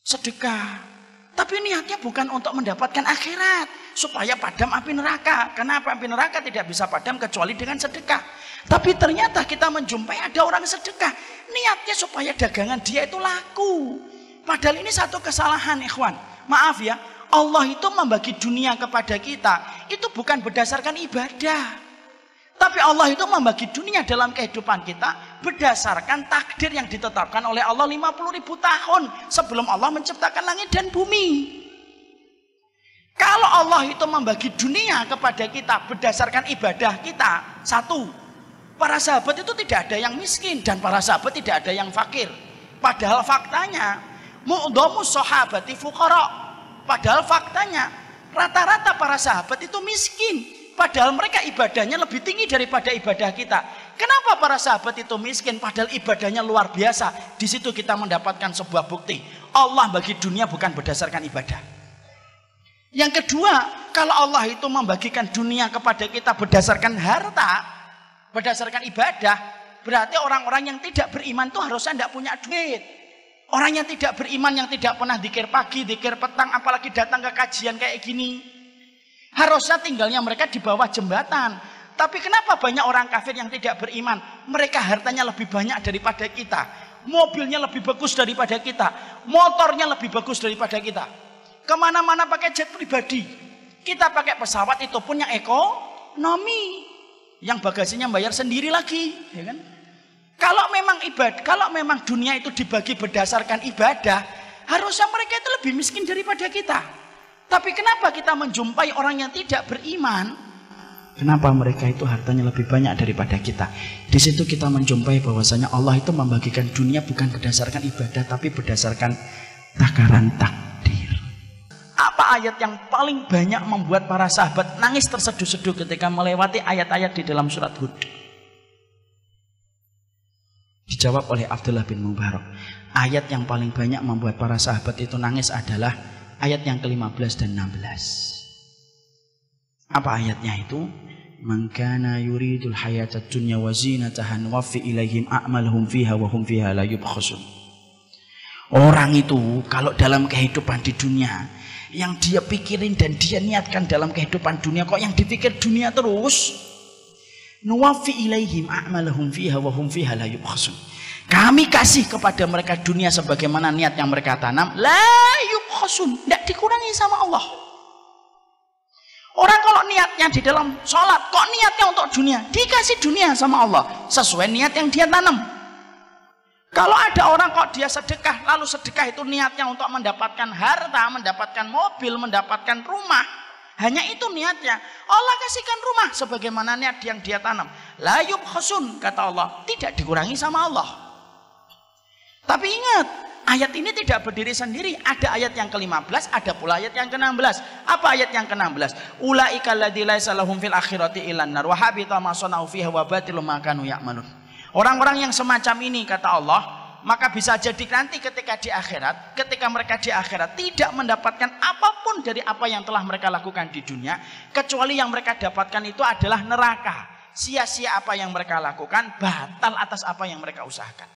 Sedekah, tapi niatnya bukan untuk mendapatkan akhirat, supaya padam api neraka. Kenapa api neraka tidak bisa padam kecuali dengan sedekah? Tapi ternyata kita menjumpai ada orang sedekah, niatnya supaya dagangan dia itu laku. Padahal ini satu kesalahan, ikhwan. Maaf ya, Allah itu membagi dunia kepada kita itu bukan berdasarkan ibadah. Tapi Allah itu membagi dunia dalam kehidupan kita berdasarkan takdir yang ditetapkan oleh Allah 50.000 tahun sebelum Allah menciptakan langit dan bumi. Kalau Allah itu membagi dunia kepada kita berdasarkan ibadah kita, satu, para sahabat itu tidak ada yang miskin dan para sahabat tidak ada yang fakir. Padahal faktanya mu'dhamus sahabati fuqara. Padahal faktanya rata-rata para sahabat itu miskin. Padahal mereka ibadahnya lebih tinggi daripada ibadah kita. Kenapa para sahabat itu miskin padahal ibadahnya luar biasa? Di situ kita mendapatkan sebuah bukti. Allah bagi dunia bukan berdasarkan ibadah. Yang kedua, kalau Allah itu membagikan dunia kepada kita berdasarkan harta, berdasarkan ibadah, berarti orang-orang yang tidak beriman itu harusnya tidak punya duit. Orang yang tidak beriman, yang tidak pernah dzikir pagi, dzikir petang, apalagi datang ke kajian kayak gini, harusnya tinggalnya mereka di bawah jembatan. Tapi kenapa banyak orang kafir yang tidak beriman? Mereka hartanya lebih banyak daripada kita, mobilnya lebih bagus daripada kita, motornya lebih bagus daripada kita, kemana-mana pakai jet pribadi. Kita pakai pesawat itu pun yang ekonomi, yang bagasinya bayar sendiri lagi, ya kan? Kalau memang ibadah, kalau memang dunia itu dibagi berdasarkan ibadah, harusnya mereka itu lebih miskin daripada kita. Tapi kenapa kita menjumpai orang yang tidak beriman? Kenapa mereka itu hartanya lebih banyak daripada kita? Di situ kita menjumpai bahwasanya Allah itu membagikan dunia bukan berdasarkan ibadah, tapi berdasarkan takaran takdir. Apa ayat yang paling banyak membuat para sahabat nangis terseduh-seduh ketika melewati ayat-ayat di dalam surat Hud? Dijawab oleh Abdullah bin Mubarak. Ayat yang paling banyak membuat para sahabat itu nangis adalah ayat yang ke-15 dan 16. Apa ayatnya itu? Man kana yuridul hayatad dunya wa zinataha nuwaffi ilaihim a'malahum fiha wa hum fiha la yubkhasun. Orang itu kalau dalam kehidupan di dunia yang dia pikirin dan dia niatkan dalam kehidupan dunia, kok yang dipikir dunia terus, nuwaffi ilaihim a'malahum fiha wa hum fiha la yubkhasun. Kami kasih kepada mereka dunia sebagaimana niat yang mereka tanam, la yubkhasun, tidak dikurangi sama Allah. Orang kalau niatnya di dalam sholat, kok niatnya untuk dunia, dikasih dunia sama Allah sesuai niat yang dia tanam. Kalau ada orang kok dia sedekah, lalu sedekah itu niatnya untuk mendapatkan harta, mendapatkan mobil, mendapatkan rumah, hanya itu niatnya, Allah kasihkan rumah sebagaimana niat yang dia tanam. La yubkhasun, kata Allah, tidak dikurangi sama Allah. Tapi ingat, ayat ini tidak berdiri sendiri. Ada ayat yang ke-15, ada pula ayat yang ke-16. Apa ayat yang ke-16? Ulaika alladzi laisa lahum fil akhirati illan nar wa habita ma sana'u fiha wa batilum ma kanu ya'malun. Orang-orang yang semacam ini, kata Allah, maka bisa jadi nanti ketika di akhirat, ketika mereka di akhirat tidak mendapatkan apapun dari apa yang telah mereka lakukan di dunia, kecuali yang mereka dapatkan itu adalah neraka. Sia-sia apa yang mereka lakukan, batal atas apa yang mereka usahakan.